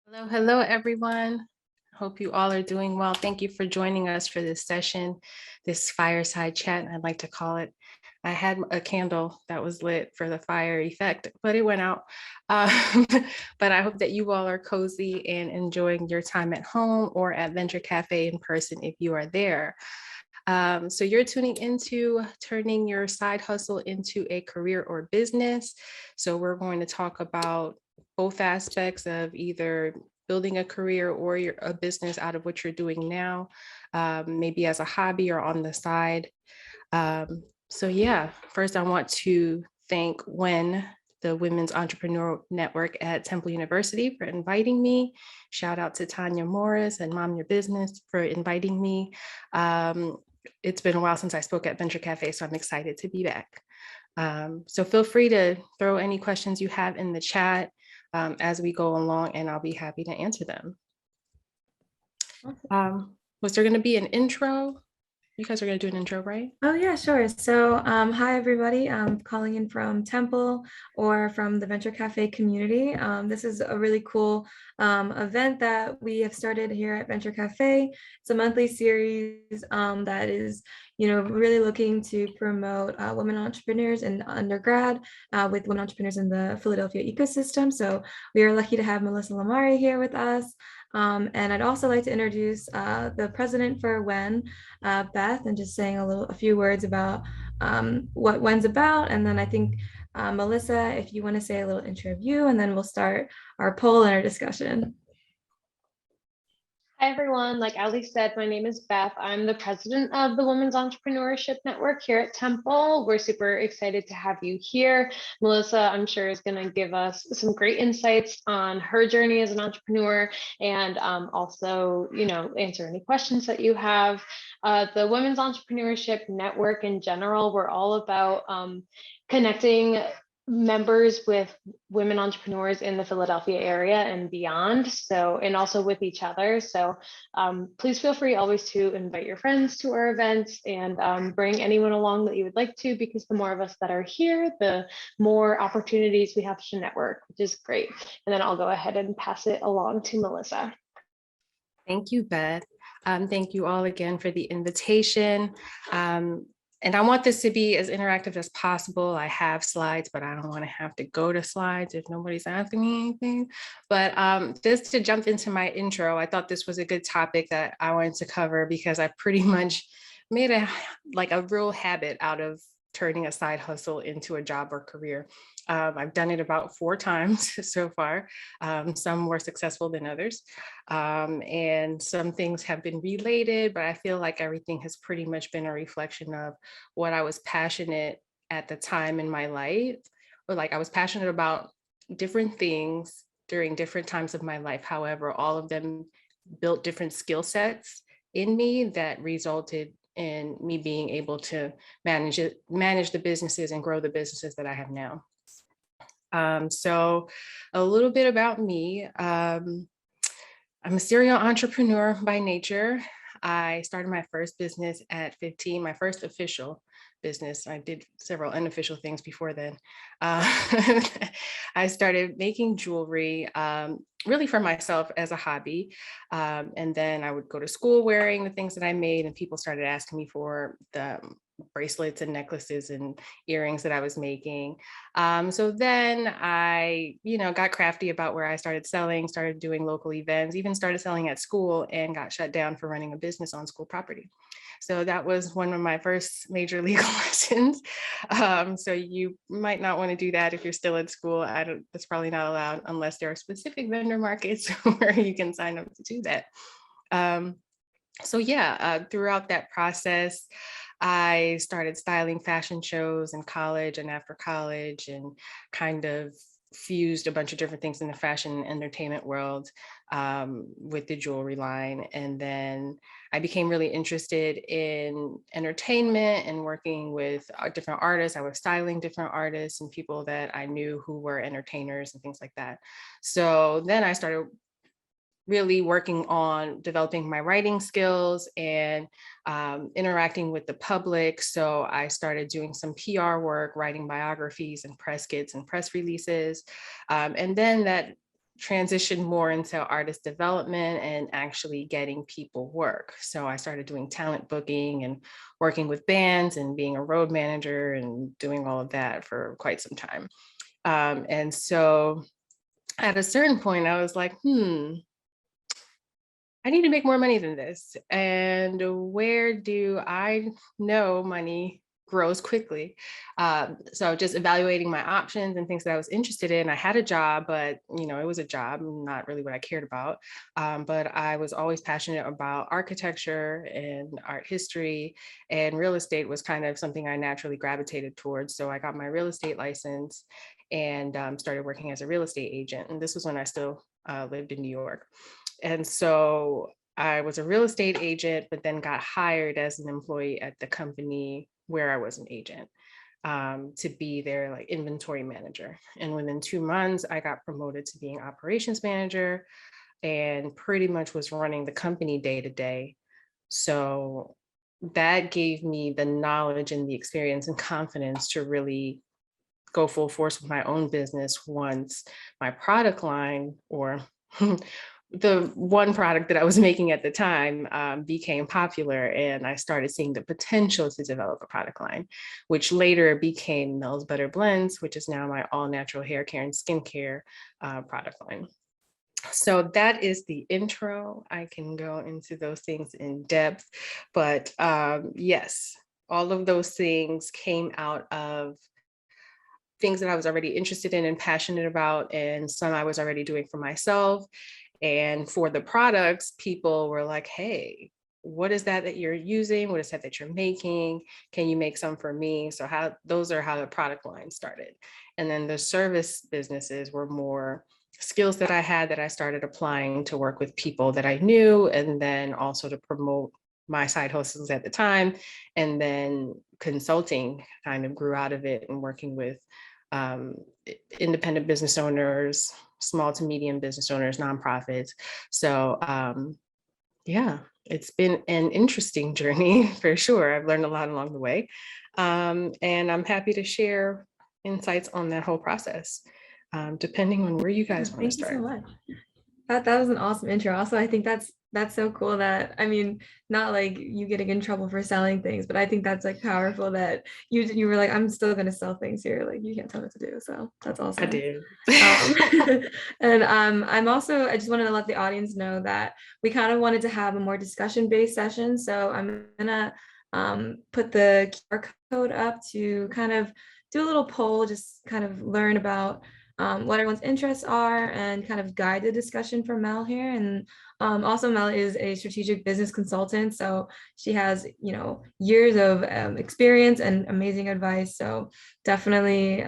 Hello, hello, everyone. Hope you all are doing well. Thank you for joining us for this session, this fireside chat, I'd like to call it. I had a candle that was lit for the fire effect, but it went out. But I hope that you all are cozy and enjoying your time at home or at Venture Cafe in person if you are there. So you're tuning into turning your side hustle into a career or business. So we're going to talk about both aspects of either building a career or a business out of what you're doing now, maybe as a hobby or on the side. So yeah, first I want to thank the Women's Entrepreneurial Network at Temple University for inviting me. Shout out to Tanya Morris and Mom Your Business for inviting me. It's been a while since I spoke at Venture Cafe, so I'm excited to be back. So feel free to throw any questions you have in the chat as we go along, and I'll be happy to answer them. Was there going to be an intro? You guys are going to do an intro, right? Oh, yeah, sure. So hi, everybody. I'm calling in from Temple or from the Venture Cafe community. This is a really cool event that we have started here at Venture Cafe. It's a monthly series that is, really looking to promote women entrepreneurs in undergrad with women entrepreneurs in the Philadelphia ecosystem. So we are lucky to have Melissa Lamarre here with us. And I'd also like to introduce the president for WEN, Beth, and just saying a few words about what WEN's about. And then I think Melissa, if you want to say a little intro of you, and then we'll start our poll and our discussion. Hi, everyone. Like Ali said, my name is Beth. I'm the president of the Women's Entrepreneurship Network here at Temple. We're super excited to have you here. Melissa, I'm sure, is going to give us some great insights on her journey as an entrepreneur and also, answer any questions that you have. The Women's Entrepreneurship Network in general, we're all about connecting members with women entrepreneurs in the Philadelphia area and beyond, and also with each other. So please feel free always to invite your friends to our events and bring anyone along that you would like to, because the more of us that are here, the more opportunities we have to network, which is great. And then I'll go ahead and pass it along to Melissa. Thank you, Beth. Thank you all again for the invitation. And I want this to be as interactive as possible. I have slides, but I don't want to have to go to slides if nobody's asking me anything. But just to jump into my intro, I thought this was a good topic that I wanted to cover because I pretty much made a real habit out of turning a side hustle into a job or career. I've done it about 4 times so far. Some more successful than others. And some things have been related, but I feel like everything has pretty much been a reflection of what I was passionate at the time in my life, or like I was passionate about different things during different times of my life. However, all of them built different skill sets in me that resulted in me being able to manage the businesses and grow the businesses that I have now. So a little bit about me. I'm a serial entrepreneur by nature. I started my first business at 15, my first official business. I did several unofficial things before then. I started making jewelry really for myself as a hobby. And then I would go to school wearing the things that I made, and people started asking me for the bracelets and necklaces and earrings that I was making. So then I, got crafty about where I started selling, started doing local events, even started selling at school, and got shut down for running a business on school property. So that was one of my first major legal lessons. So you might not want to do that if you're still at school. That's probably not allowed unless there are specific vendor markets where you can sign up to do that. Throughout that process, I started styling fashion shows in college and after college, and kind of fused a bunch of different things in the fashion and entertainment world with the jewelry line. And then I became really interested in entertainment and working with different artists. I was styling different artists and people that I knew who were entertainers and things like that. So then I started really working on developing my writing skills and interacting with the public. So I started doing some PR work, writing biographies and press kits and press releases. And then that transitioned more into artist development and actually getting people work. So I started doing talent booking and working with bands and being a road manager and doing all of that for quite some time. And so at a certain point, I was like, I need to make more money than this. And where do I know money grows quickly? So just evaluating my options and things that I was interested in. I had a job, but it was a job, not really what I cared about. But I was always passionate about architecture and art history, and real estate was kind of something I naturally gravitated towards. So I got my real estate license and started working as a real estate agent. And this was when I still lived in New York. And so I was a real estate agent, but then got hired as an employee at the company where I was an agent, to be their like inventory manager. And within 2 months, I got promoted to being operations manager and pretty much was running the company day to day. So that gave me the knowledge and the experience and confidence to really go full force with my own business once my product line, or the one product that I was making at the time, became popular, and I started seeing the potential to develop a product line, which later became Mel's Better Blends, which is now my all natural hair care and skincare product line. So that is the intro. I can go into those things in depth, but yes, all of those things came out of things that I was already interested in and passionate about, and some I was already doing for myself. And for the products, people were like, hey, what is that you're using? What is that you're making? Can you make some for me? So those are how the product line started. And then the service businesses were more skills that I had that I started applying to work with people that I knew, and then also to promote my side hustles at the time. And then consulting kind of grew out of it, and working with independent business owners, small to medium business owners, nonprofits. So yeah, it's been an interesting journey for sure. I've learned a lot along the way. And I'm happy to share insights on that whole process, depending on where you guys want to start. Thank you so much. That was an awesome intro. Also, I think that's so cool that, I mean, not like you getting in trouble for selling things, but I think that's like powerful that you were like, I'm still gonna sell things here. Like, you can't tell me what to do. So that's awesome. I did. And I just wanted to let the audience know that we kind of wanted to have a more discussion-based session. So I'm gonna put the QR code up to kind of do a little poll, just kind of learn about what everyone's interests are and kind of guide the discussion for Mel here. And also Mel is a strategic business consultant. So she has, years of experience and amazing advice. So definitely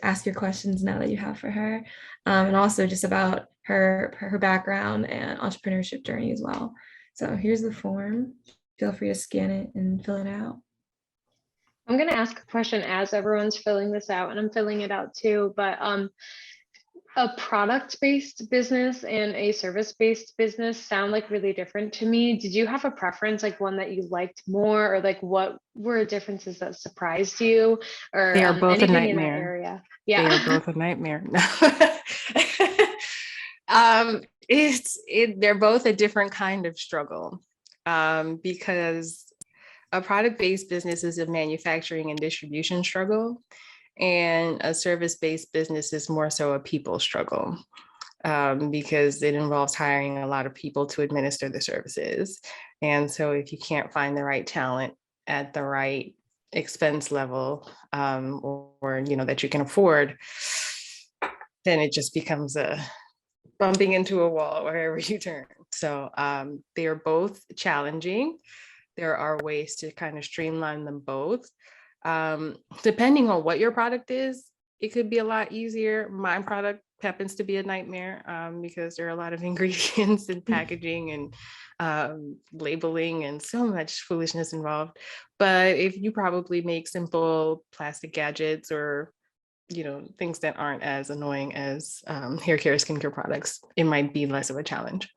ask your questions now that you have for her. And also just about her background and entrepreneurship journey as well. So here's the form. Feel free to scan it and fill it out. I'm going to ask a question as everyone's filling this out, and I'm filling it out too, but a product-based business and a service-based business sound like really different to me. Did you have a preference, like one that you liked more, or like what were differences that surprised you, or they are both a nightmare. In that area? Yeah, they are both a nightmare. They're both a different kind of struggle, because a product-based business is a manufacturing and distribution struggle, and a service-based business is more so a people struggle, because it involves hiring a lot of people to administer the services. And so if you can't find the right talent at the right expense level, or that you can afford, then it just becomes a bumping into a wall wherever you turn. So they are both challenging. There are ways to kind of streamline them both. Depending on what your product is, it could be a lot easier. My product happens to be a nightmare, because there are a lot of ingredients and packaging and labeling and so much foolishness involved. But if you probably make simple plastic gadgets, or things that aren't as annoying as hair care, skincare products, it might be less of a challenge.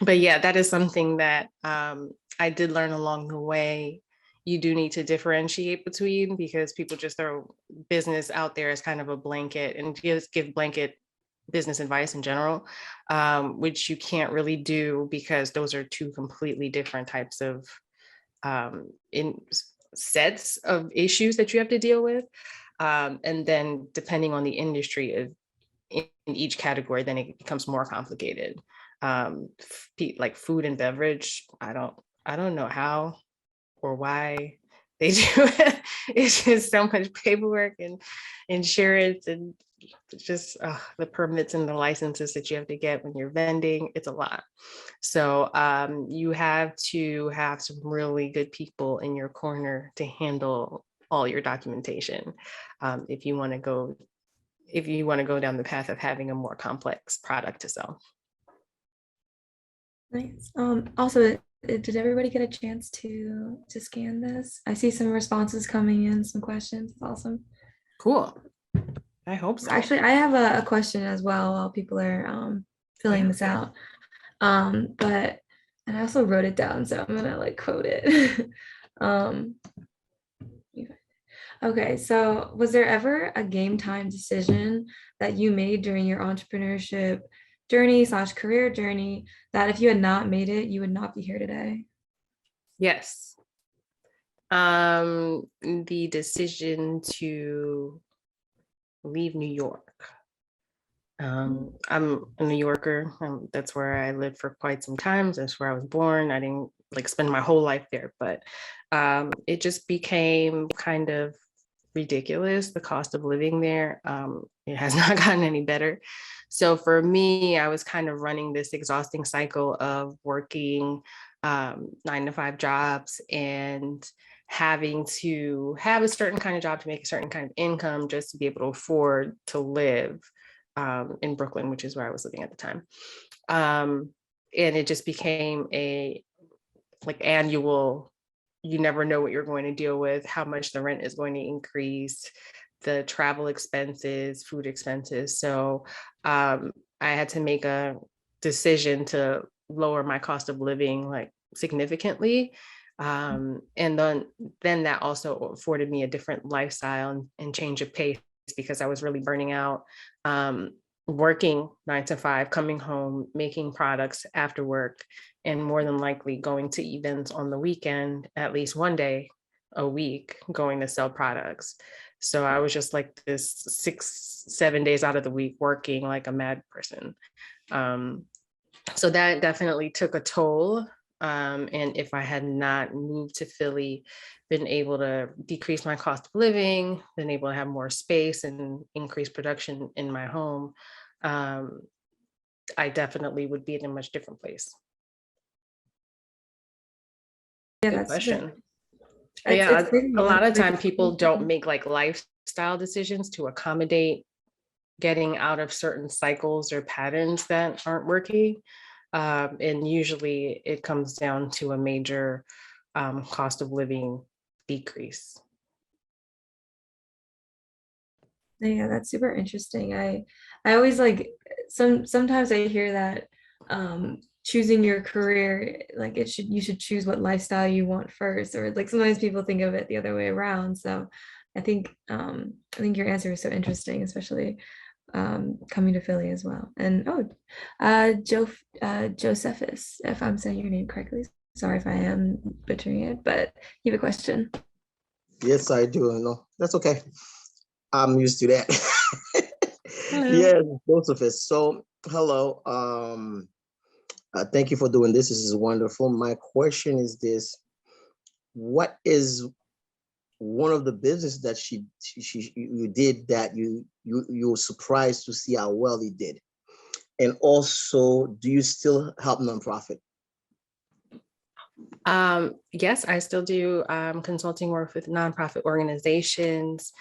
But yeah, that is something that I did learn along the way you do need to differentiate between, because people just throw business out there as kind of a blanket and just give blanket business advice in general, which you can't really do, because those are two completely different types of in sets of issues that you have to deal with. And then depending on the industry in each category, then it becomes more complicated. Like food and beverage, I don't know how or why they do it. It's just so much paperwork and insurance and just the permits and the licenses that you have to get when you're vending. It's a lot. So you have to have some really good people in your corner to handle all your documentation if you want to go down the path of having a more complex product to sell. Nice. Also, did everybody get a chance to scan this? I see some responses coming in, some questions. Awesome. Cool. I hope so. Actually, I have a question as well while people are filling this out. And I also wrote it down, so I'm gonna like quote it. Okay, so was there ever a game time decision that you made during your entrepreneurship journey / career journey that if you had not made it, you would not be here today? Yes. The decision to leave New York. I'm a New Yorker. That's where I lived for quite some time. That's where I was born. I didn't like spend my whole life there, but it just became kind of ridiculous, the cost of living there. It has not gotten any better. So for me, I was kind of running this exhausting cycle of working 9-to-5 jobs and having to have a certain kind of job to make a certain kind of income just to be able to afford to live in Brooklyn, which is where I was living at the time. And it just became a like annual, you never know what you're going to deal with, how much the rent is going to increase, the travel expenses, food expenses. So I had to make a decision to lower my cost of living like significantly. And then that also afforded me a different lifestyle and change of pace, because I was really burning out, working 9-to-5, coming home, making products after work, and more than likely going to events on the weekend, at least one day a week, going to sell products. So I was just like this 6-7 days out of the week working like a mad person. So that definitely took a toll. And if I had not moved to Philly, been able to decrease my cost of living, been able to have more space and increase production in my home, I definitely would be in a much different place. Yeah, Good that's question. it's A lot of time people don't make like lifestyle decisions to accommodate getting out of certain cycles or patterns that aren't working. And usually it comes down to a major cost of living decrease. Yeah, that's super interesting. I always like sometimes I hear that choosing your career, like you should choose what lifestyle you want first, or like sometimes people think of it the other way around. So I think your answer is so interesting, especially coming to Philly as well. And Josephus, if I'm saying your name correctly. Sorry if I am butchering it, but you have a question. Yes, I do. No, that's okay. I'm used to that. Hello. Yes, Josephus. So, hello. Thank you for doing this. This is wonderful. My question is this: what is one of the business that you did that you were surprised to see how well he did? And also, do you still help nonprofit? Yes, I still do consulting work with nonprofit organizations.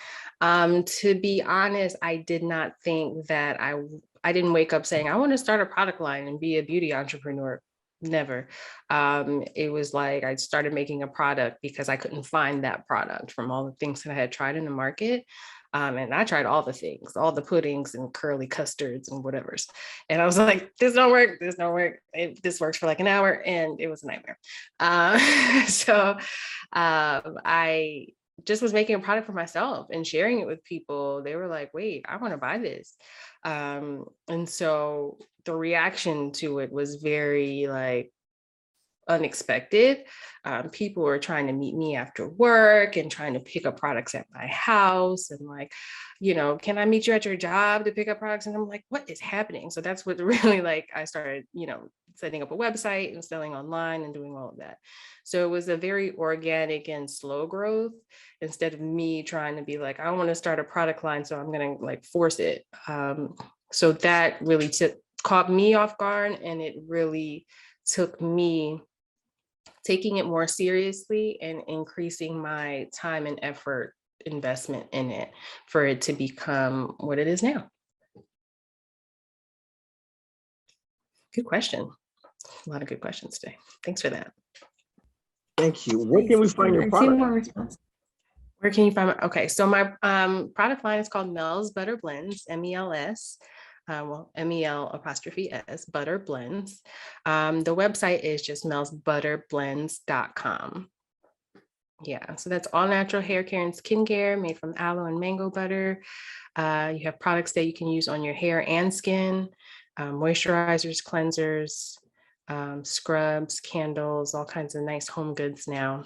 To be honest, I did not think that I didn't wake up saying, I want to start a product line and be a beauty entrepreneur. Never. It was like I started making a product because I couldn't find that product from all the things that I had tried in the market. And I tried all the things, all the puddings and curly custards and whatever's. And I was like, this don't work. This don't work. This works for like an hour. And it was a nightmare. So I just was making a product for myself and sharing it with people. They were like, wait, I want to buy this. And so the reaction to it was very like unexpected. People were trying to meet me after work and trying to pick up products at my house and like, can I meet you at your job to pick up products? And I'm like, what is happening? So that's what really like, I started, setting up a website and selling online and doing all of that. So it was a very organic and slow growth instead of me trying to be like, I want to start a product line, so I'm going to like force it. So that really caught me off guard, and it really took me taking it more seriously and increasing my time and effort investment in it for it to become what it is now. Good question. A lot of good questions today. Thanks for that. Thank you. Where can we find your product? Where can you find my, okay, so my product line is called Mel's Butter Blends, MELS. MEL''S, Butter Blends. The website is just melsbutterblends.com. Yeah, so that's all natural hair care and skincare made from aloe and mango butter. You have products that you can use on your hair and skin, moisturizers, cleansers, scrubs, candles, all kinds of nice home goods now.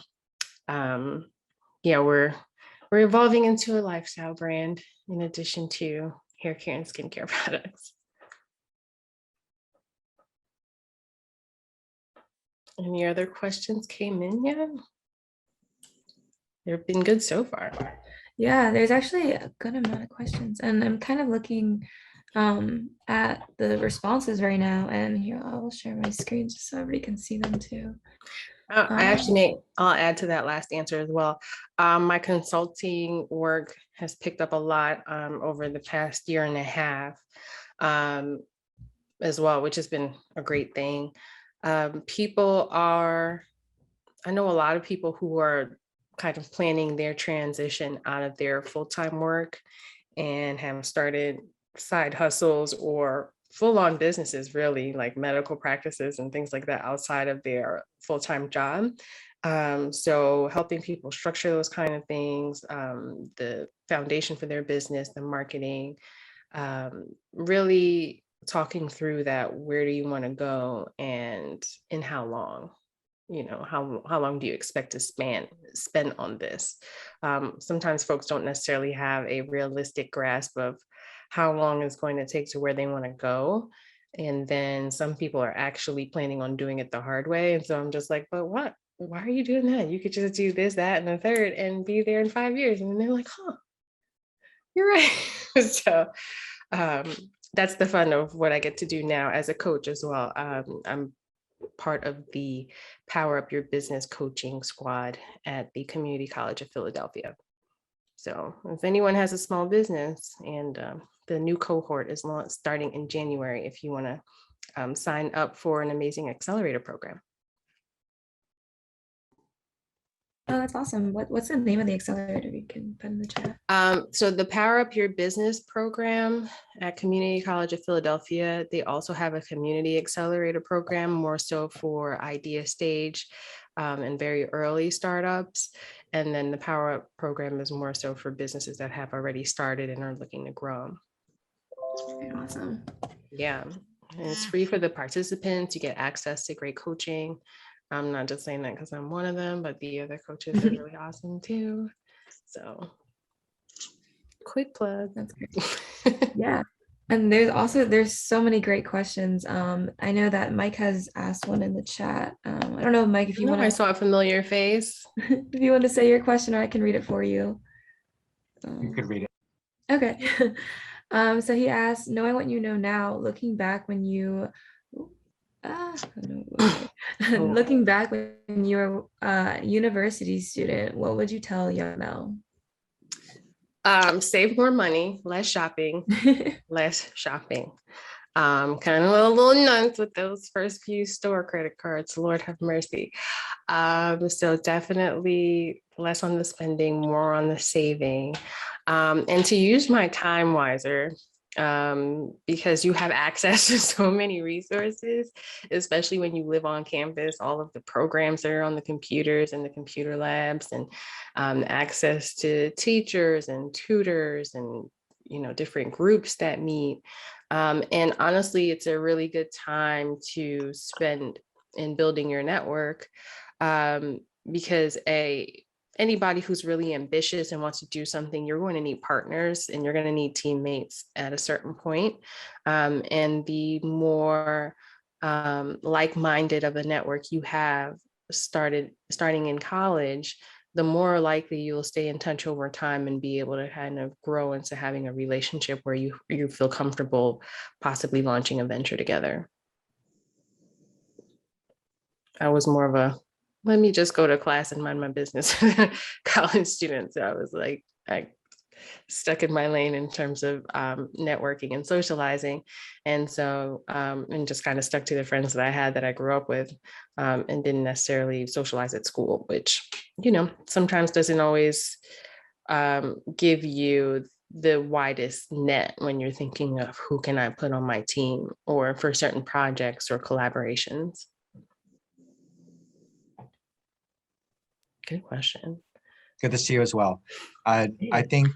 Yeah, we're evolving into a lifestyle brand in addition to hair care and skincare products. Any other questions came in yet? They've been good so far. Yeah, there's actually a good amount of questions, and I'm kind of looking at the responses right now, and here I'll share my screen just so everybody can see them too. I'll add to that last answer as well. My consulting work has picked up a lot over the past year and a half as well, which has been a great thing. I know a lot of people who are kind of planning their transition out of their full-time work and have started side hustles or full-on businesses, really, like medical practices and things like that outside of their full-time job. So helping people structure those kind of things, the foundation for their business, the marketing, really talking through that, where do you want to go and in how long? How long do you expect to spend on this? Sometimes folks don't necessarily have a realistic grasp of how long it's going to take to where they want to go. And then some people are actually planning on doing it the hard way. And so I'm just like, but what? Why are you doing that? You could just do this, that, and the third and be there in 5 years. And they're like, huh, you're right. So that's the fun of what I get to do now as a coach as well. I'm part of the Power Up Your Business coaching squad at the Community College of Philadelphia. So if anyone has a small business, and the new cohort is starting in January, if you want to sign up for an amazing accelerator program. Oh, that's awesome. What's the name of the accelerator you can put in the chat? So the Power Up Your Business program at Community College of Philadelphia, they also have a community accelerator program, more so for idea stage and very early startups. And then the Power Up program is more so for businesses that have already started and are looking to grow. Very awesome. Yeah, and it's free for the participants. You get access to great coaching. I'm not just saying that because I'm one of them, but the other coaches are really awesome too. So quick plug. That's great. Yeah. And there's so many great questions. I know that Mike has asked one in the chat. I don't know, Mike, if you want to. I saw a familiar face. If you want to say your question, or I can read it for you. You could read it. Okay. So he asked, knowing what you know now, looking back when you looking back when you were a university student, what would you tell young Mel? Save more money, less shopping, less shopping. Kind of a little nuts with those first few store credit cards, Lord have mercy. So definitely less on the spending, more on the saving. and to use my time wiser, because you have access to so many resources, especially when you live on campus, all of the programs that are on the computers and the computer labs, and access to teachers and tutors and different groups that meet. And honestly, it's a really good time to spend in building your network, because anybody who's really ambitious and wants to do something, you're going to need partners and you're going to need teammates at a certain point. And the more like-minded of a network you have starting in college, the more likely you'll stay in touch over time and be able to kind of grow into having a relationship where you feel comfortable possibly launching a venture together. I was more of a, let me just go to class and mind my business college student. So I was like, I stuck in my lane in terms of networking and socializing. And so, and just kind of stuck to the friends that I had that I grew up with, and didn't necessarily socialize at school, which, sometimes doesn't always give you the widest net when you're thinking of who can I put on my team or for certain projects or collaborations. Good question. Good to see you as well. I think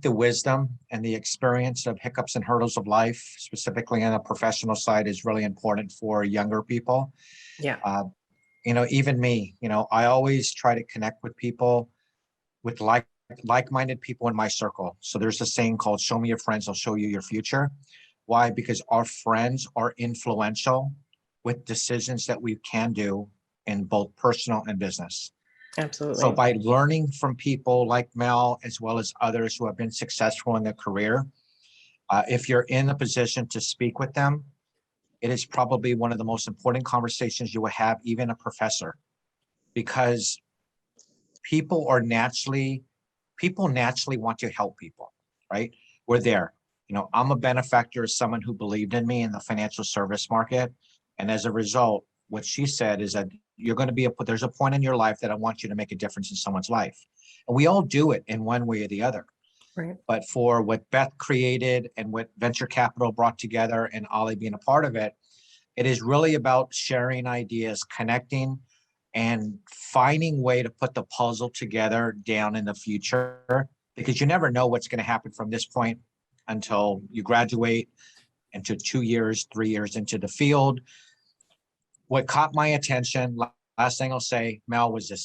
the wisdom and the experience of hiccups and hurdles of life, specifically on the professional side, is really important for younger people. Yeah. Even me, I always try to connect with people, with like-minded people in my circle. So there's a saying called, show me your friends, I'll show you your future. Why? Because our friends are influential with decisions that we can do in both personal and business. Absolutely. So by learning from people like Mel, as well as others who have been successful in their career, if you're in a position to speak with them, it is probably one of the most important conversations you will have, even a professor, because people naturally want to help people, right? We're there. I'm a benefactor of someone who believed in me in the financial service market. And as a result, what she said is that you're going to there's a point in your life that I want you to make a difference in someone's life. And we all do it in one way or the other. Right. But for what Beth created and what venture capital brought together, and Ollie being a part of it, it is really about sharing ideas, connecting, and finding a way to put the puzzle together down in the future, because you never know what's going to happen from this point until you graduate into 2 years, 3 years into the field. What caught my attention, last thing I'll say, Mel, was this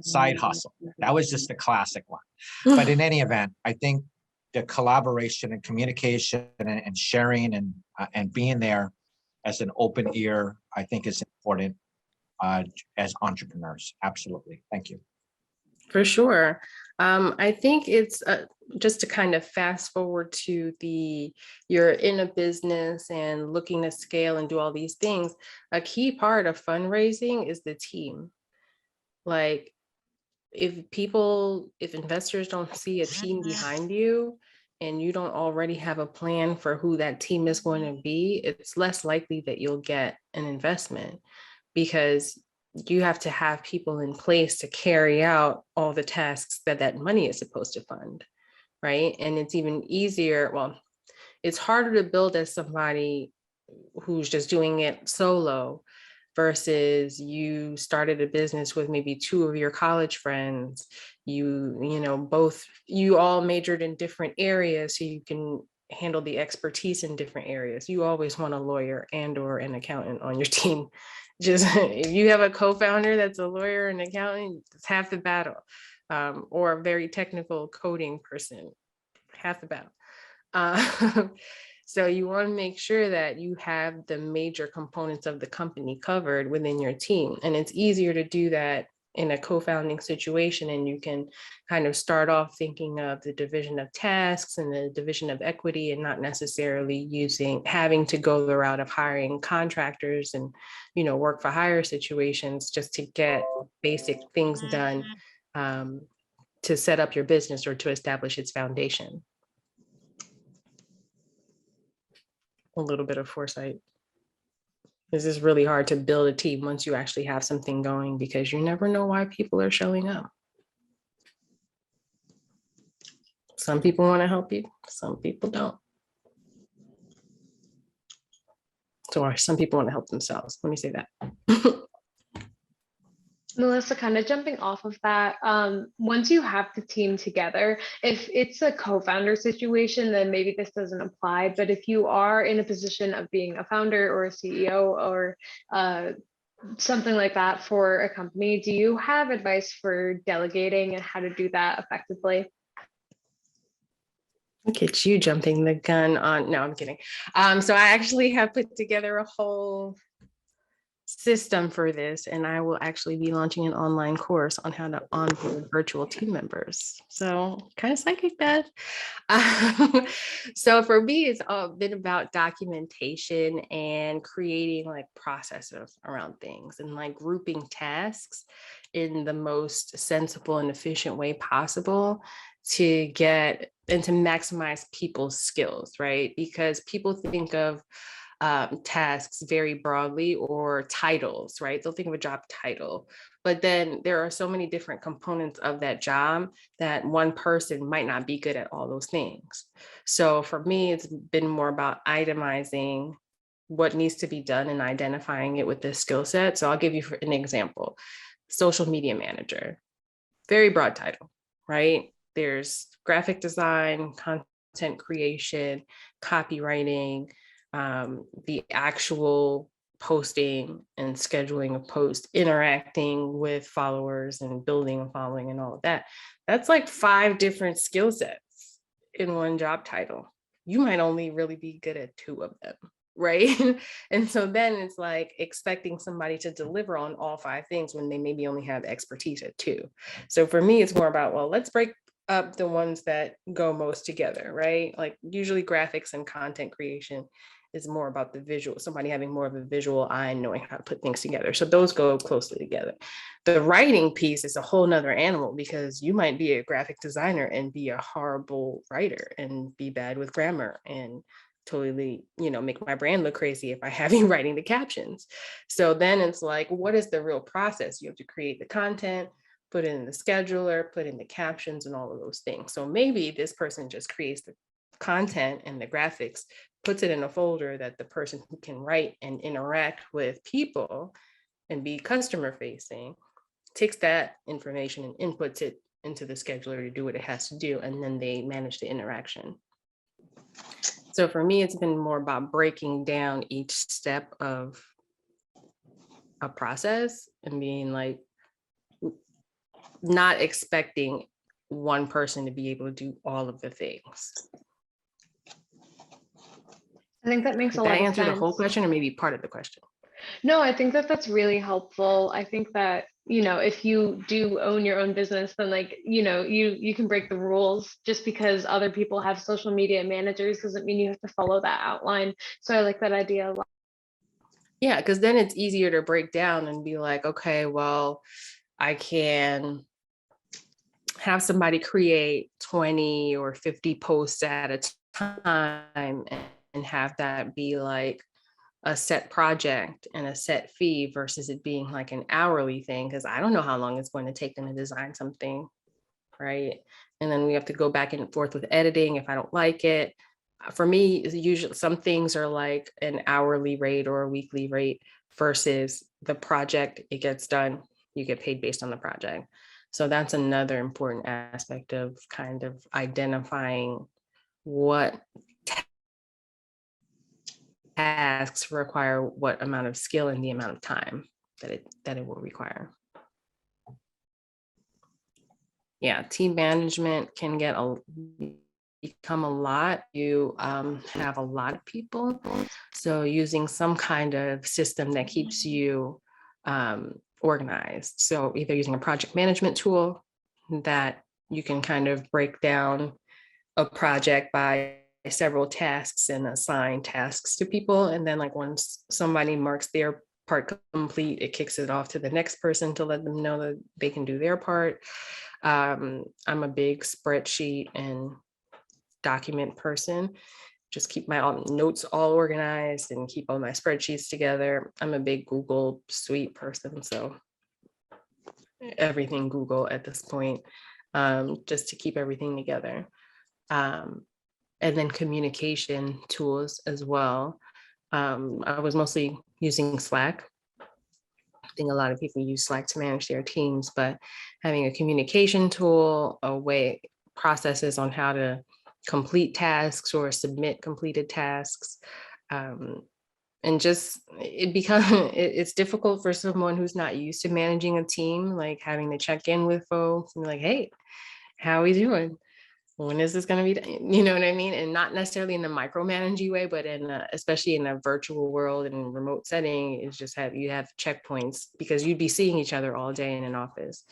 side hustle. That was just the classic one. But in any event, I think the collaboration and communication and sharing and being there as an open ear, I think is important as entrepreneurs. Absolutely. Thank you. For sure. I think it's just to kind of fast forward to you're in a business and looking to scale and do all these things. A key part of fundraising is the team. Like if investors don't see a team behind you and you don't already have a plan for who that team is going to be, it's less likely that you'll get an investment, because you have to have people in place to carry out all the tasks that money is supposed to fund, right? And it's even easier, well, it's harder to build as somebody who's just doing it solo versus you started a business with maybe 2 of your college friends. You all majored in different areas, so you can handle the expertise in different areas. You always want a lawyer and or an accountant on your team. Just if you have a co-founder that's a lawyer and accountant, it's half the battle, or a very technical coding person, half the battle. So you want to make sure that you have the major components of the company covered within your team. And it's easier to do that in a co-founding situation. And you can kind of start off thinking of the division of tasks and the division of equity, and not necessarily having to go the route of hiring contractors and, work for hire situations just to get basic things done, to set up your business or to establish its foundation. A little bit of foresight. This is really hard to build a team once you actually have something going, because you never know why people are showing up. Some people want to help you, some people don't. So some people want to help themselves. Let me say that. Melissa, kind of jumping off of that, once you have the team together, if it's a co-founder situation, then maybe this doesn't apply. But if you are in a position of being a founder or a CEO or something like that for a company, do you have advice for delegating and how to do that effectively? Look at you jumping the gun on. No, I'm kidding. So I actually have put together a whole system for this, and I will actually be launching an online course on how to onboard virtual team members. So kind of psychic, Beth. So for me, it's a bit about documentation and creating like processes around things and like grouping tasks in the most sensible and efficient way possible to get and to maximize people's skills, right? Because people think of tasks very broadly or titles, right? They'll think of a job title, but then there are so many different components of that job that one person might not be good at all those things. So for me, it's been more about itemizing what needs to be done and identifying it with this skill set. So I'll give you an example. Social media manager, very broad title, right? There's graphic design, content creation, copywriting, the actual posting and scheduling a post, interacting with followers and building a following and all of that. That's like 5 different skill sets in one job title. You might only really be good at 2 of them, right? And so then it's like expecting somebody to deliver on all 5 things when they maybe only have expertise at 2. So for me, it's more about, well, let's break up the ones that go most together, right? Like usually graphics and content creation is more about the visual, somebody having more of a visual eye and knowing how to put things together. So those go closely together. The writing piece is a whole nother animal because you might be a graphic designer and be a horrible writer and be bad with grammar and totally, make my brand look crazy if I have you writing the captions. So then it's like, what is the real process? You have to create the content, put it in the scheduler, put in the captions and all of those things. So maybe this person just creates the content and the graphics, puts it in a folder that the person who can write and interact with people and be customer facing takes that information and inputs it into the scheduler to do what it has to do, and then they manage the interaction. So for me, it's been more about breaking down each step of a process and being like, not expecting one person to be able to do all of the things. I think that makes Did a lot that of answer sense. the whole question or maybe part of the question? No, I think that that's really helpful. I think that, if you do own your own business, then you can break the rules. Just because other people have social media managers doesn't mean you have to follow that outline. So I like that idea a lot. Yeah, because then it's easier to break down and be like, okay, well, I can have somebody create 20 or 50 posts at a time and have that be like a set project and a set fee versus it being like an hourly thing, because I don't know how long it's going to take them to design something, right? And then we have to go back and forth with editing if I don't like it. For me, usually some things are like an hourly rate or a weekly rate versus the project, it gets done, you get paid based on the project. So that's another important aspect of kind of identifying what tasks require what amount of skill and the amount of time that it will require. Yeah, team management can become a lot. You have a lot of people. So using some kind of system that keeps you organized. So either using a project management tool that you can kind of break down a project by several tasks and assign tasks to people. And then like once somebody marks their part complete, it kicks it off to the next person to let them know that they can do their part. I'm a big spreadsheet and document person. Just keep my notes all organized and keep all my spreadsheets together. I'm a big Google Suite person, so everything Google at this point, just to keep everything together. and then communication tools as well. I was mostly using Slack. I think a lot of people use Slack to manage their teams, but having a communication tool, a way, processes on how to complete tasks or submit completed tasks. And just it's difficult for someone who's not used to managing a team, like having to check in with folks and be like, hey, how are we doing? When is this going to be done? You know what I mean? And not necessarily in a micromanaging way, but especially in a virtual world and remote setting, it's just you have checkpoints because you'd be seeing each other all day in an office.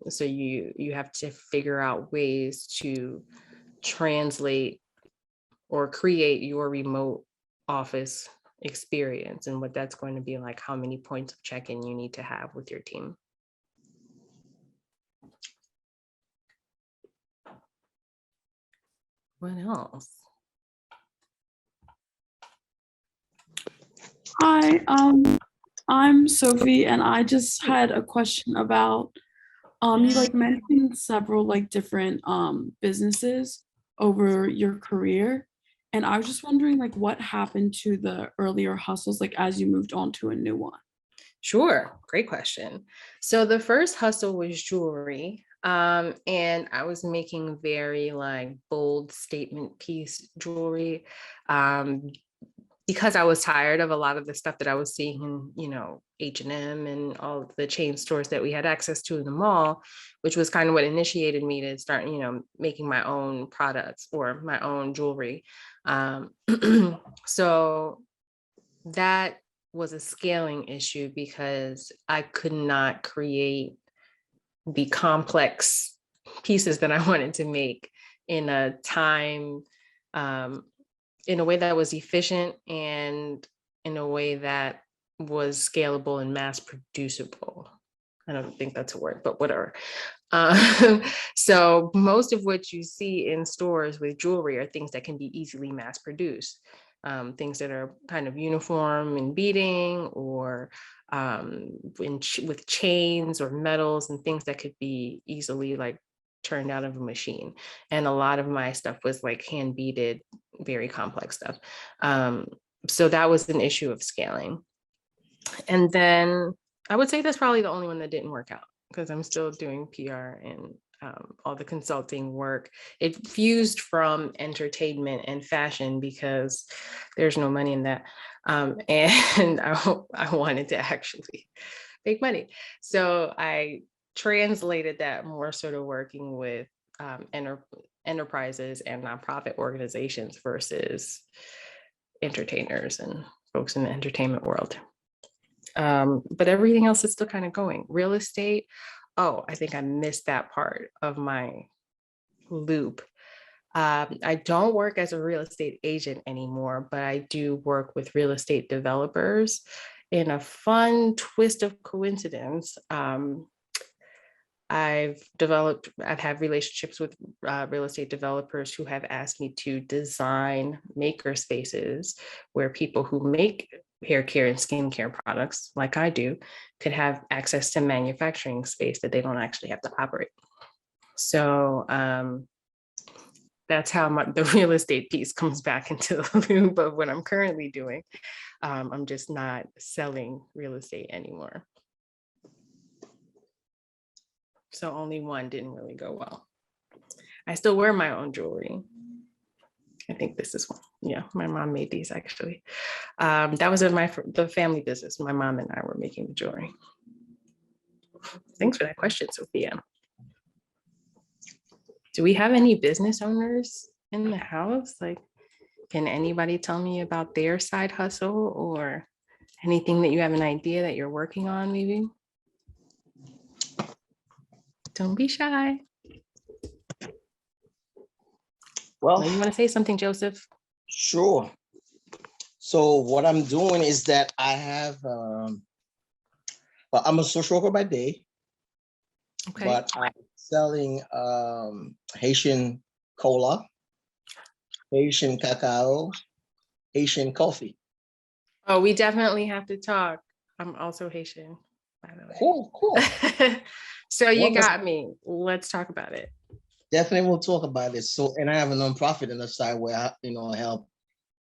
So you have to figure out ways to translate or create your remote office experience and what that's going to be like, how many points of check-in you need to have with your team. What else? Hi, I'm Sophie, and I just had a question about you like mentioned several like different businesses over your career, and I was just wondering like what happened to the earlier hustles like as you moved on to a new one. Sure, great question. So the first hustle was jewelry. And I was making very like bold statement piece jewelry. Because I was tired of a lot of the stuff that I was seeing in, H&M and all of the chain stores that we had access to in the mall, which was kind of what initiated me to start, making my own products or my own jewelry. So that was a scaling issue because I could not create the complex pieces that I wanted to make in a time, in a way that was efficient and in a way that was scalable and mass producible. I don't think that's a word, but whatever. So most of what you see in stores with jewelry are things that can be easily mass produced. Things that are kind of uniform in beading or with chains or metals and things that could be easily like turned out of a machine. And a lot of my stuff was like hand beaded, very complex stuff. So that was an issue of scaling. And then I would say that's probably the only one that didn't work out because I'm still doing PR and all the consulting work. It fused from entertainment and fashion because there's no money in that. And I wanted to actually make money. So I translated that more sort of working with enterprises and nonprofit organizations versus entertainers and folks in the entertainment world. But everything else is still kind of going. Real estate. Oh, I think I missed that part of my loop. I don't work as a real estate agent anymore, but I do work with real estate developers. In a fun twist of coincidence, I've had relationships with real estate developers who have asked me to design maker spaces where people who make hair care and skincare products, like I do, could have access to manufacturing space that they don't actually have to operate. So that's how the real estate piece comes back into the loop of what I'm currently doing. I'm just not selling real estate anymore. So only one didn't really go well. I still wear my own jewelry. I think this is one. Yeah, my mom made these actually. That was the family business. My mom and I were making the jewelry. Thanks for that question, Sophia. Do we have any business owners in the house? Like, can anybody tell me about their side hustle or anything that you have an idea that you're working on maybe? Don't be shy. Well, You want to say something, Joseph? sure. So what I'm doing is that I have, well, I'm a social worker by day, Okay. but I'm selling Haitian cola, Haitian cacao, Haitian coffee. Oh, we definitely have to talk. I'm also Haitian, by the way. Cool. So you Wonderful. got me. Let's talk about it. Definitely we'll talk about this. So, and I have a nonprofit on the side where I, help,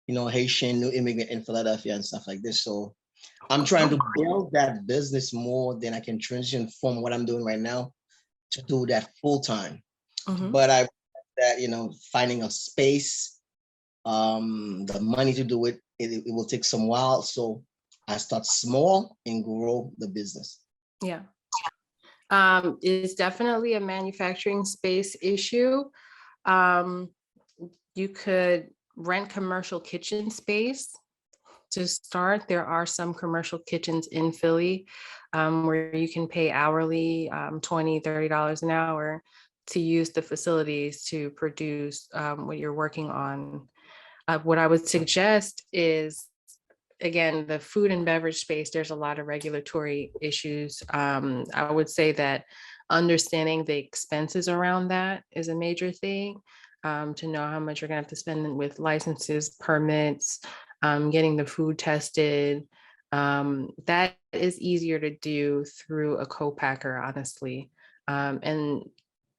Haitian new immigrant in Philadelphia and stuff like this. So I'm trying to build that business more than I can transition from what I'm doing right now to do that full time. Mhm. But I that finding a space, the money to do it, it will take some while. So I start small and grow the business. Yeah. It's definitely a manufacturing space issue. You could rent commercial kitchen space to start. There are some commercial kitchens in Philly where you can pay hourly, $20, $30 an hour to use the facilities to produce what you're working on. What I would suggest is, again, the food and beverage space, there's a lot of regulatory issues. I would say that understanding the expenses around that is a major thing, to know how much you're gonna have to spend with licenses, permits, getting the food tested. That is easier to do through a co-packer, honestly. And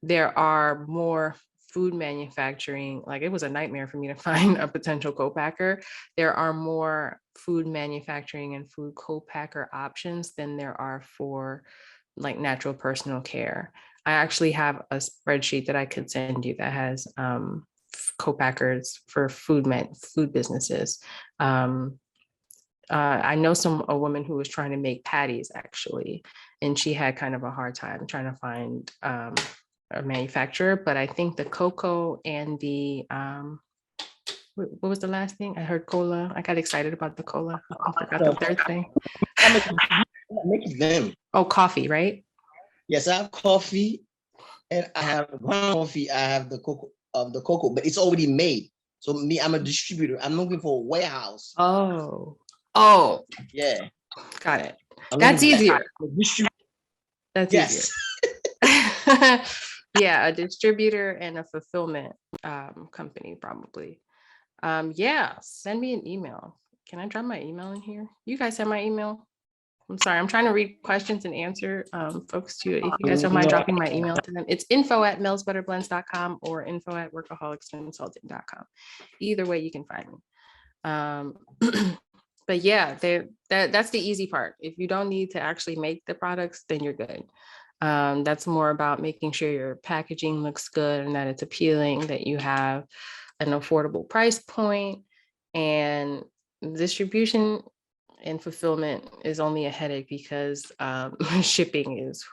there are more food manufacturing, like it was a nightmare for me to find a potential co-packer. There are more food manufacturing and food co-packer options than there are for like natural personal care. I actually have a spreadsheet that I could send you that has co-packers for food businesses. I know a woman who was trying to make patties actually, and she had kind of a hard time trying to find a manufacturer, but I think the cocoa and the what was the last thing? I heard cola. I got excited about the cola. I forgot the third thing. Make them. Oh, coffee, right? Yes, I have coffee, and I have ground coffee. I have the cocoa, but it's already made. So me, I'm a distributor. I'm looking for a warehouse. Oh, yeah, got it. That's easier. That's yes. easier. Yeah, a distributor and a fulfillment company probably. Yeah, send me an email. Can I drop my email in here? You guys have my email? I'm sorry, I'm trying to read questions and answer folks too. If you guys don't mind dropping my email to them, it's info@millsbutterblends.com or info@workaholixconsulting.com. Either way, you can find me. But yeah, that's the easy part. If you don't need to actually make the products, then you're good. That's more about making sure your packaging looks good and that it's appealing, that you have an affordable price point, and distribution and fulfillment is only a headache because shipping is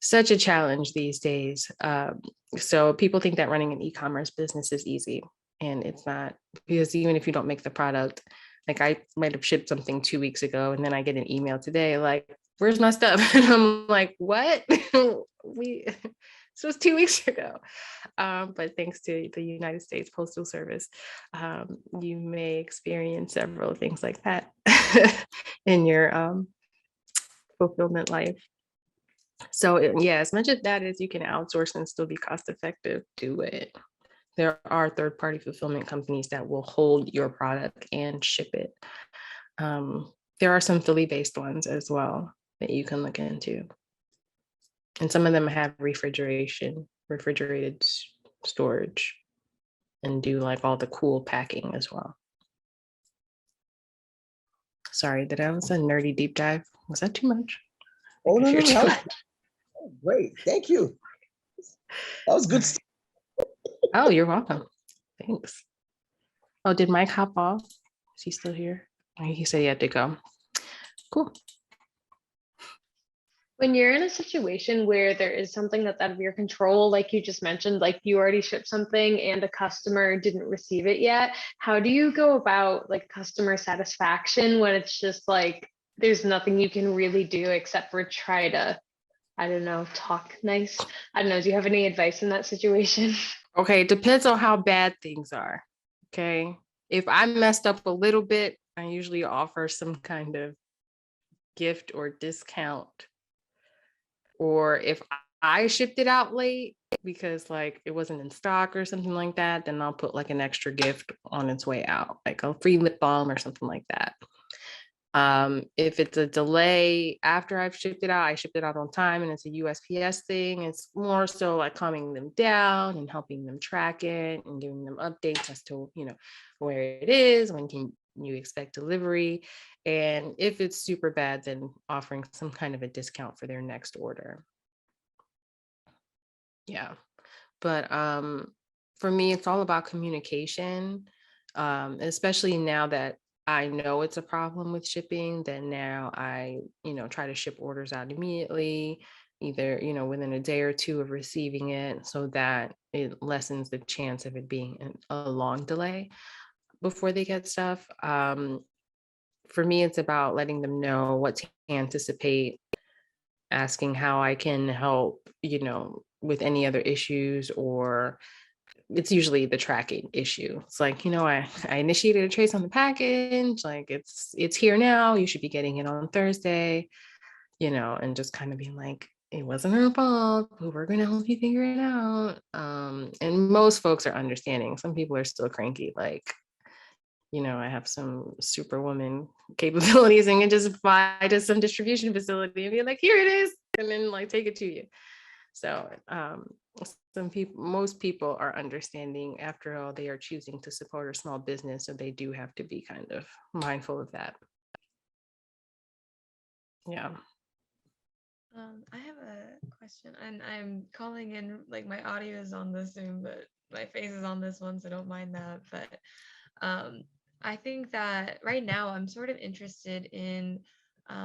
such a challenge these days. So people think that running an e-commerce business is easy, and it's not, because even if you don't make the product, like I might have shipped something 2 weeks ago and then I get an email today like, where's my stuff? And I'm like, what? This was 2 weeks ago. But thanks to the United States Postal Service, you may experience several things like that in your fulfillment life. So yeah, as much as that is, you can outsource and still be cost effective, do it. There are third-party fulfillment companies that will hold your product and ship it. There are some Philly-based ones as well that you can look into. And some of them have refrigerated storage, and do like all the cool packing as well. Sorry, that was a nerdy deep dive. Was that too much? Oh, no, great. Thank you. That was good. Oh, you're welcome. Thanks. Oh, did Mike hop off? Is he still here? He said he had to go. Cool. When you're in a situation where there is something that's out of your control, like you just mentioned, like you already shipped something and a customer didn't receive it yet, how do you go about like customer satisfaction when it's just like there's nothing you can really do except for try to, I don't know, talk nice? I don't know. Do you have any advice in that situation? Okay, it depends on how bad things are. Okay. If I messed up a little bit, I usually offer some kind of gift or discount. Or if I shipped it out late because like it wasn't in stock or something like that, then I'll put like an extra gift on its way out, like a free lip balm or something like that. If it's a delay after I've shipped it out, I shipped it out on time and it's a USPS thing. It's more so like calming them down and helping them track it and giving them updates as to, where it is, when can you expect delivery. And if it's super bad, then offering some kind of a discount for their next order. Yeah. But for me, it's all about communication, especially now that I know it's a problem with shipping. Then now I, try to ship orders out immediately, either, within a day or two of receiving it, so that it lessens the chance of it being a long delay before they get stuff. For me, it's about letting them know what to anticipate, asking how I can help, with any other issues, or it's usually the tracking issue. It's like, I initiated a trace on the package, like it's here now, you should be getting it on Thursday, and just kind of being like, it wasn't our fault, but we're going to help you figure it out. And most folks are understanding. Some people are still cranky, like, I have some superwoman capabilities and can just fly to some distribution facility and be like, here it is, and then like take it to you. So most people are understanding. After all, they are choosing to support a small business, so they do have to be kind of mindful of that. Yeah. I have a question, and I'm calling in, like my audio is on the Zoom, but my face is on this one, so don't mind that. But I think that right now I'm sort of interested in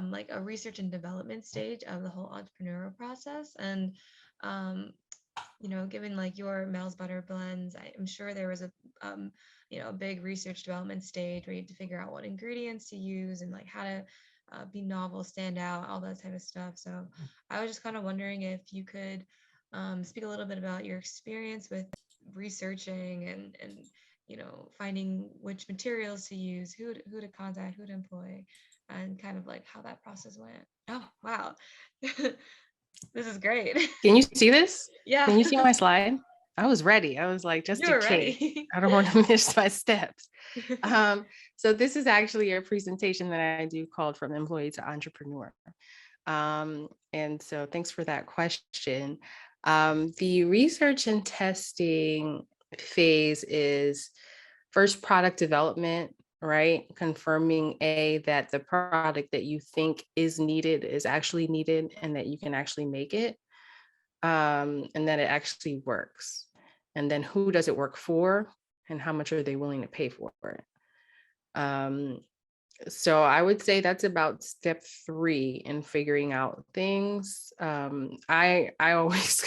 like a research and development stage of the whole entrepreneurial process. And given like your Mel's Butter blends, I'm sure there was a a big research development stage where you had to figure out what ingredients to use and like how to be novel, stand out, all that type of stuff. So I was just kind of wondering if you could speak a little bit about your experience with researching and finding which materials to use, who to contact, who to employ, and kind of like how that process went. Oh, wow. This is great. Can you see this? Yeah. Can you see my slide? I was ready. I was like, just You were in case. ready. I don't want to miss my steps. So this is actually a presentation that I do called From Employee to Entrepreneur. And so thanks for that question. The research and testing phase is first product development, right? Confirming that the product that you think is needed is actually needed and that you can actually make it, and that it actually works. And then who does it work for and how much are they willing to pay for it? So I would say that's about step 3 in figuring out things. I always,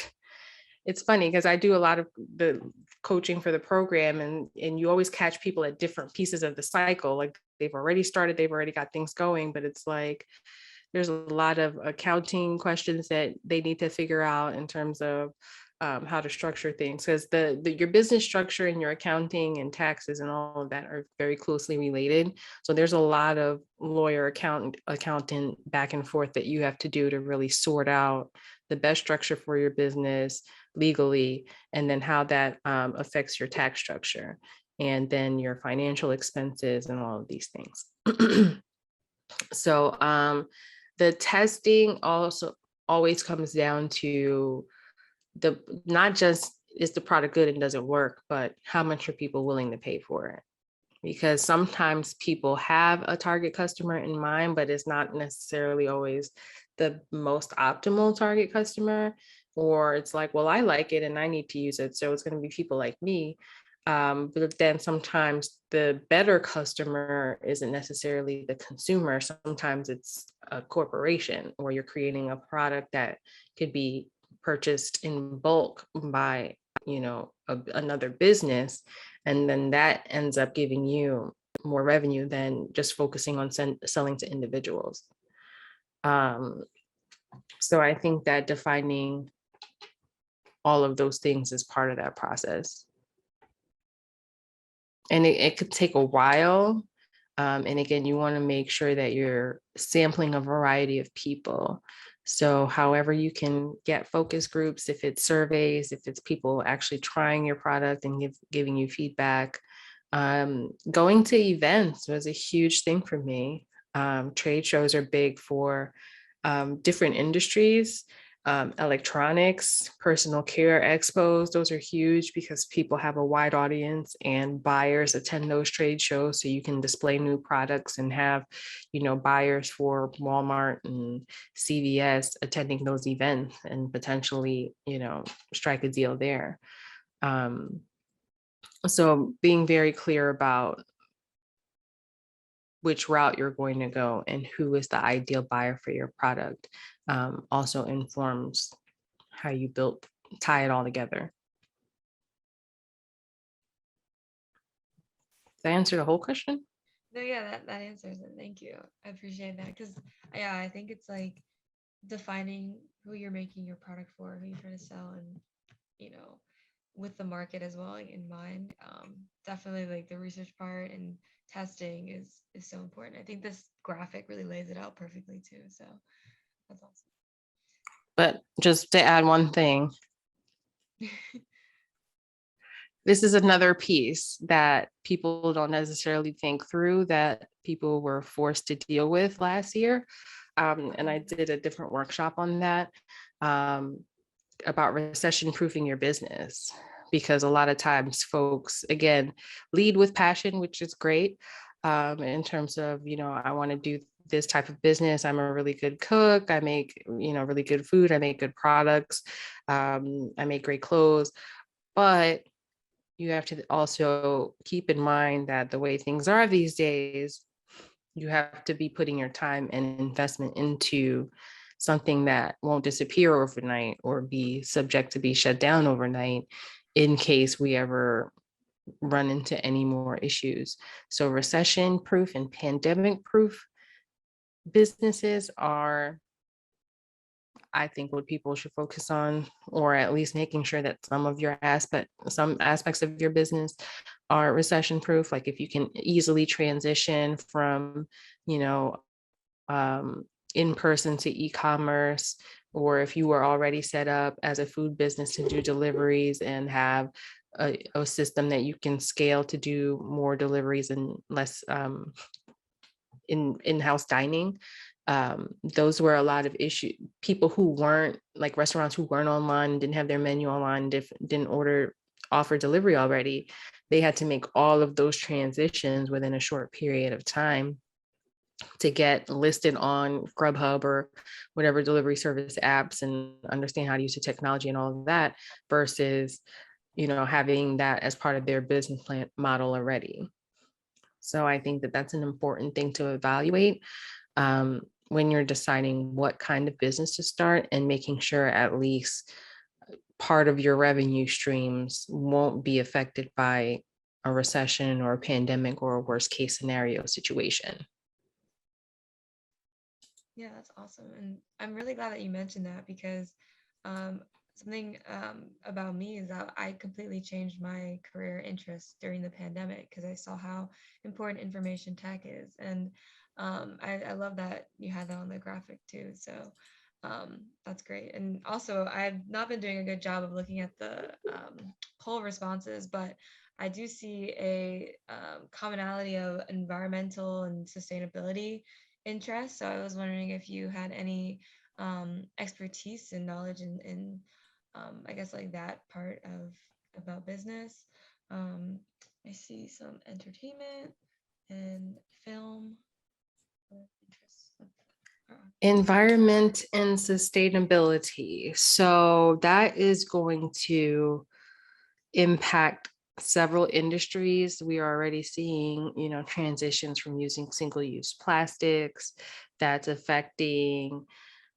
it's funny because I do a lot of the coaching for the program, and you always catch people at different pieces of the cycle. Like they've already started, they've already got things going, but it's like, there's a lot of accounting questions that they need to figure out in terms of how to structure things, because your business structure and your accounting and taxes and all of that are very closely related. So there's a lot of lawyer accountant back and forth that you have to do to really sort out the best structure for your business legally, and then how that affects your tax structure, and then your financial expenses and all of these things. So the testing also always comes down to not just is the product good and does it work, but how much are people willing to pay for it? Because sometimes people have a target customer in mind, but it's not necessarily always the most optimal target customer. Or it's like, well, I like it and I need to use it, so it's going to be people like me. But then sometimes the better customer isn't necessarily the consumer. Sometimes it's a corporation, or you're creating a product that could be purchased in bulk by, another business. And then that ends up giving you more revenue than just focusing on selling to individuals. So I think that defining all of those things is part of that process. And it could take a while. And again, you want to make sure that you're sampling a variety of people. So however you can get focus groups, if it's surveys, if it's people actually trying your product and giving you feedback. Going to events was a huge thing for me. Trade shows are big for different industries. Electronics, personal care expos, those are huge because people have a wide audience and buyers attend those trade shows. So you can display new products and have, buyers for Walmart and CVS attending those events and potentially, strike a deal there. So being very clear about which route you're going to go and who is the ideal buyer for your product also informs how you tie it all together. Did I answer the whole question? No, yeah, that answers it. Thank you. I appreciate that because yeah, I think it's like defining who you're making your product for, who you're trying to sell, and with the market as well in mind. Definitely like the research part and testing is so important. I think this graphic really lays it out perfectly too. So that's awesome. But just to add one thing, this is another piece that people don't necessarily think through that people were forced to deal with last year. And I did a different workshop on that about recession proofing your business, because a lot of times folks, again, lead with passion, which is great in terms of, I want to do this type of business. I'm a really good cook. I make, really good food. I make good products. I make great clothes. But you have to also keep in mind that the way things are these days, you have to be putting your time and investment into something that won't disappear overnight or be subject to be shut down overnight in case we ever run into any more issues. So recession proof and pandemic proof businesses are, I think, what people should focus on, or at least making sure that some aspects of your business are recession proof. Like if you can easily transition from, in person to e-commerce, or if you were already set up as a food business to do deliveries and have a system that you can scale to do more deliveries and less in-house dining. Those were a lot of people who weren't, like restaurants who weren't online, didn't have their menu online, didn't offer delivery already. They had to make all of those transitions within a short period of time to get listed on Grubhub or whatever delivery service apps and understand how to use the technology and all of that versus, having that as part of their business plan model already. So I think that that's an important thing to evaluate when you're deciding what kind of business to start, and making sure at least part of your revenue streams won't be affected by a recession or a pandemic or a worst case scenario situation. Yeah, that's awesome. And I'm really glad that you mentioned that because something about me is that I completely changed my career interests during the pandemic because I saw how important information tech is. And I love that you had that on the graphic too. So that's great. And also, I've not been doing a good job of looking at the poll responses, but I do see a commonality of environmental and sustainability interests. So I was wondering if you had any expertise and knowledge in I guess like that part of about business. I see some entertainment and film interests. Environment and sustainability. So that is going to impact several industries. We are already seeing, transitions from using single-use plastics. That's affecting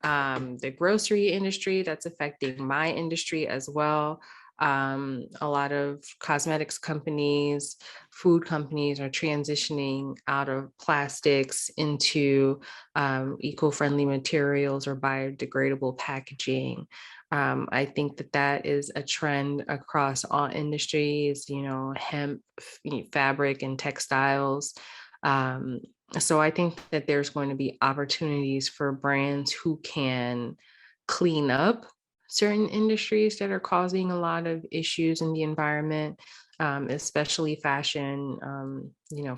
the grocery industry. That's affecting my industry as well. A lot of cosmetics companies, food companies are transitioning out of plastics into eco-friendly materials or biodegradable packaging. I think that is a trend across all industries, hemp, fabric, and textiles. So I think that there's going to be opportunities for brands who can clean up certain industries that are causing a lot of issues in the environment. especially fashion.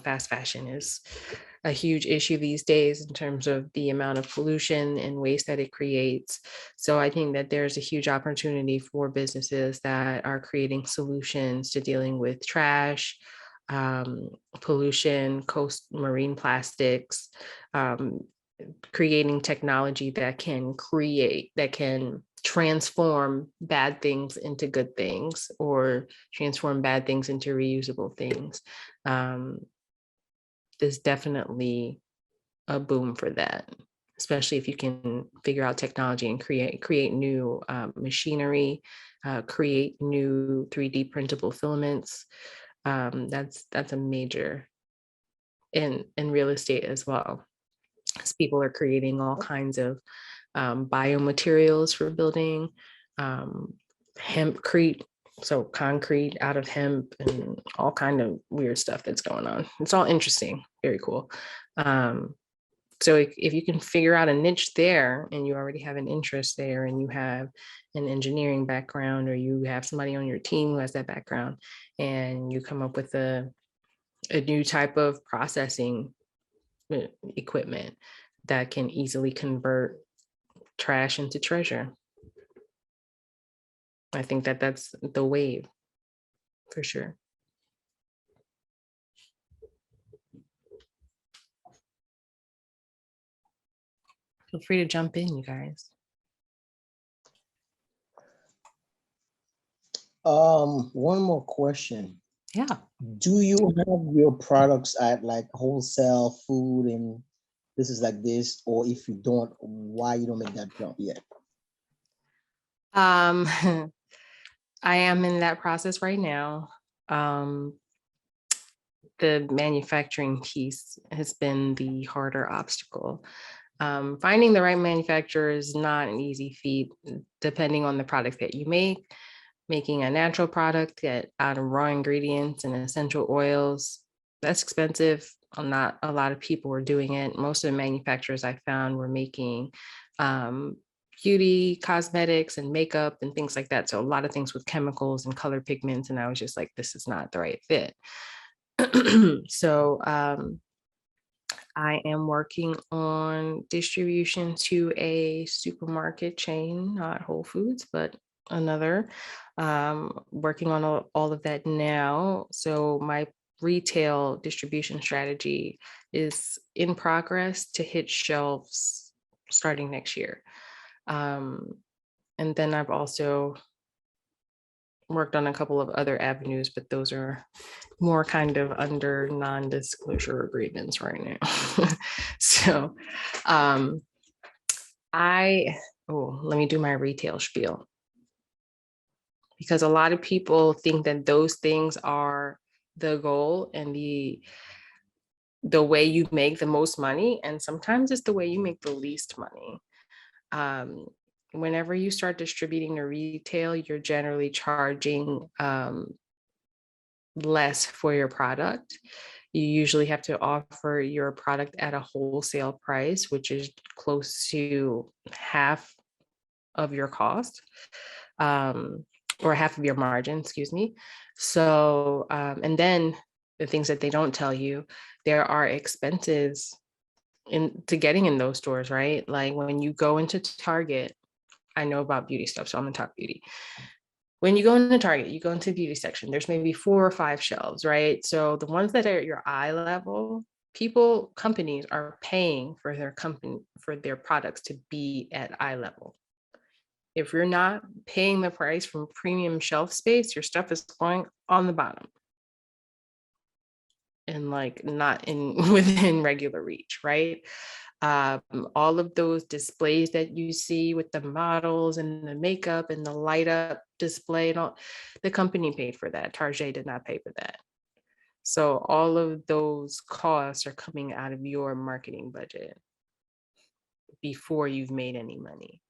Fast fashion is a huge issue these days in terms of the amount of pollution and waste that it creates. So I think that there's a huge opportunity for businesses that are creating solutions to dealing with trash, pollution, marine plastics, creating technology that can transform bad things into good things, or transform bad things into reusable things. There's definitely a boom for that, especially if you can figure out technology and create new machinery, create new 3D printable filaments. That's a major in real estate as well, as people are creating all kinds of biomaterials for building, hempcrete, so concrete out of hemp, and all kind of weird stuff that's going on. It's all interesting, very cool. So if you can figure out a niche there, and you already have an interest there, and you have an engineering background, or you have somebody on your team who has that background, and you come up with a new type of processing equipment that can easily convert trash into treasure, I think that that's the wave for sure. Feel free to jump in, you guys. One more question. Yeah. Do you have your products at like Wholesale Food and this is like this, or if you don't, why you don't make that jump yet? I am in that process right now. The manufacturing piece has been the harder obstacle. Finding the right manufacturer is not an easy feat, depending on the product that you make. Making a natural product out of raw ingredients and essential oils, that's expensive. Not a lot of people were doing it. Most of the manufacturers I found were making beauty, cosmetics, and makeup and things like that. So a lot of things with chemicals and color pigments. And I was just like, this is not the right fit. So I am working on distribution to a supermarket chain, not Whole Foods, but another. Working on all of that now. So my retail distribution strategy is in progress to hit shelves starting next year. And then I've also worked on a couple of other avenues, but those are more kind of under non-disclosure agreements right now. So let me do my retail spiel, because a lot of people think that those things are the goal and the way you make the most money, and sometimes it's the way you make the least money. Whenever you start distributing to retail, you're generally charging less for your product. You usually have to offer your product at a wholesale price, which is close to half of your cost, or half of your margin, excuse me. So, and then the things that they don't tell you, there are expenses to getting in those stores, right? Like when you go into Target, I know about beauty stuff, so I'm gonna talk beauty. When you go into Target, you go into the beauty section, there's maybe 4 or 5 shelves, right? So the ones that are at your eye level, companies are paying for their products to be at eye level. If you're not paying the price from premium shelf space, your stuff is going on the bottom and like not within regular reach, right? All of those displays that you see with the models and the makeup and the light up display and all, the company paid for that. Target did not pay for that. So all of those costs are coming out of your marketing budget before you've made any money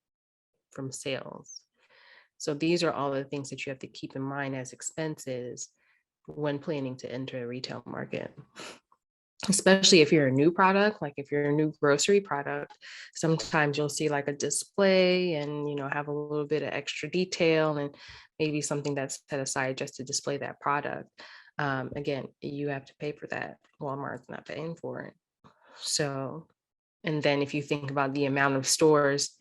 from sales. So these are all the things that you have to keep in mind as expenses when planning to enter a retail market. especially if you're a new product, like if you're a new grocery product, sometimes you'll see like a display and, have a little bit of extra detail and maybe something that's set aside just to display that product. Again, you have to pay for that. Walmart's not paying for it. So, and then if you think about the amount of stores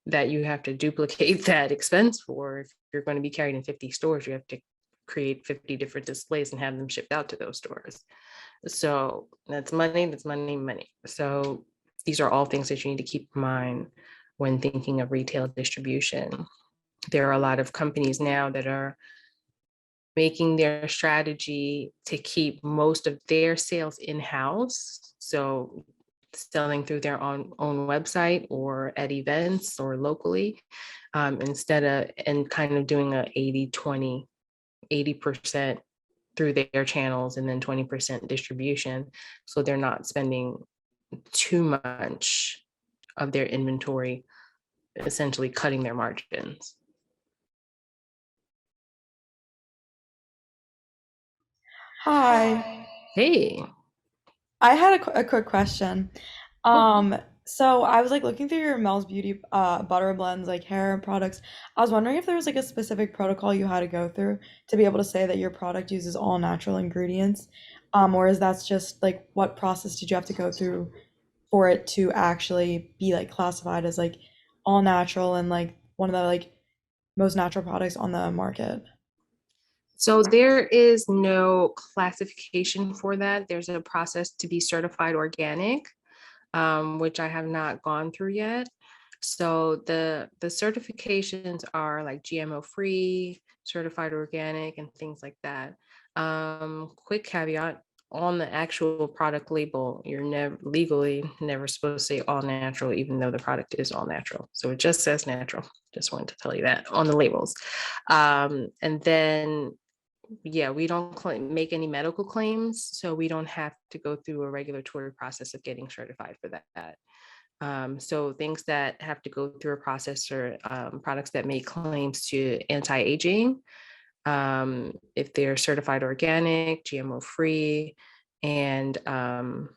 that you have to duplicate that expense for, if you're going to be carried in 50 stores, you have to create 50 different displays and have them shipped out to those stores. So that's money, money. So these are all things that you need to keep in mind when thinking of retail distribution. There are a lot of companies now that are making their strategy to keep most of their sales in-house. So selling through their own website or at events or locally, instead of, and kind of doing a 80-20, 80% through their channels and then 20% distribution. So they're not spending too much of their inventory, essentially cutting their margins. Hi, Hey, I had a quick question. So I was like looking through your Mel's Beauty butter blends, like hair products. I was wondering if there was like a specific protocol you had to go through to be able to say that your product uses all natural ingredients, or is that just like what process did you have to go through for it to actually be like classified as like all natural and like one of the like most natural products on the market? so there is no classification for that. There's a process to be certified organic, which I have not gone through yet. So the certifications are like GMO free, certified organic, and things like that. Quick caveat, on the actual product label, you're never supposed to say all natural, even though the product is all natural. So it just says natural. Just wanted to tell you that on the labels. And then yeah, we don't make any medical claims, so we don't have to go through a regulatory process of getting certified for that. So things that have to go through a process are products that make claims to anti-aging, if they're certified organic, GMO free, and oh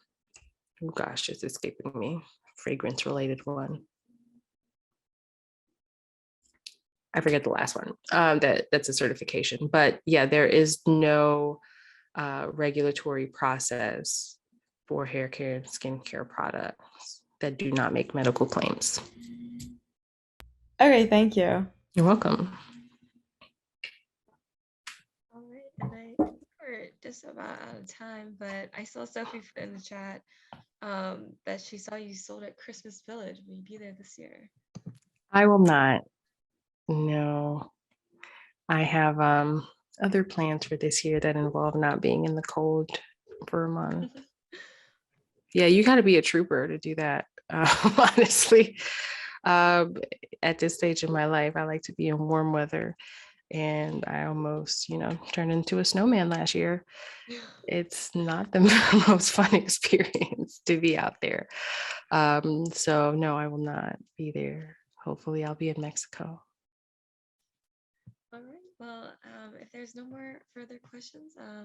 gosh, it's escaping me, fragrance related one. I forget the last one. That's a certification, but yeah, there is no regulatory process for hair care and skincare products that do not make medical claims. Okay, thank you. You're welcome. All right, and I think we're just about out of time, but I saw Sophie put in the chat that she saw you sold at Christmas Village. Will you be there this year? I will not. No, I have other plans for this year that involve not being in the cold for a month. Yeah, you got to be a trooper to do that. Honestly, at this stage in my life, I like to be in warm weather, and I almost, turned into a snowman last year. It's not the most fun experience to be out there. So no, I will not be there. Hopefully, I'll be in Mexico. All right. Well, if there's no more further questions, I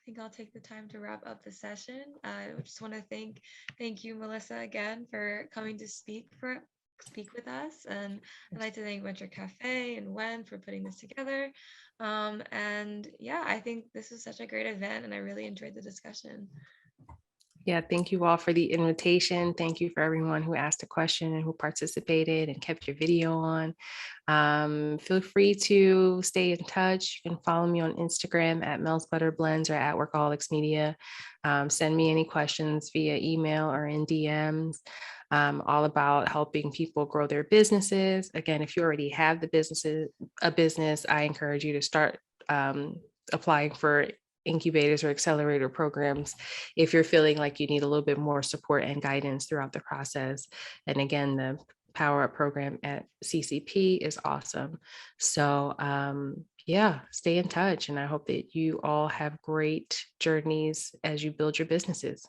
think I'll take the time to wrap up the session. I just want to thank you, Melissa, again for coming to speak with us, and I'd like to thank Venture Cafe and Wen for putting this together. And yeah, I think this was such a great event, and I really enjoyed the discussion. Yeah, thank you all for the invitation. Thank you for everyone who asked a question and who participated and kept your video on. Feel free to stay in touch. You can follow me on Instagram at Mel's Butter Blends or at Workaholix Media. Send me any questions via email or in DMs. All about helping people grow their businesses. Again, if you already have a business, I encourage you to start applying for incubators or accelerator programs if you're feeling like you need a little bit more support and guidance throughout the process. And again, the Power Up program at CCP is awesome. So yeah, stay in touch, and I hope that you all have great journeys as you build your businesses.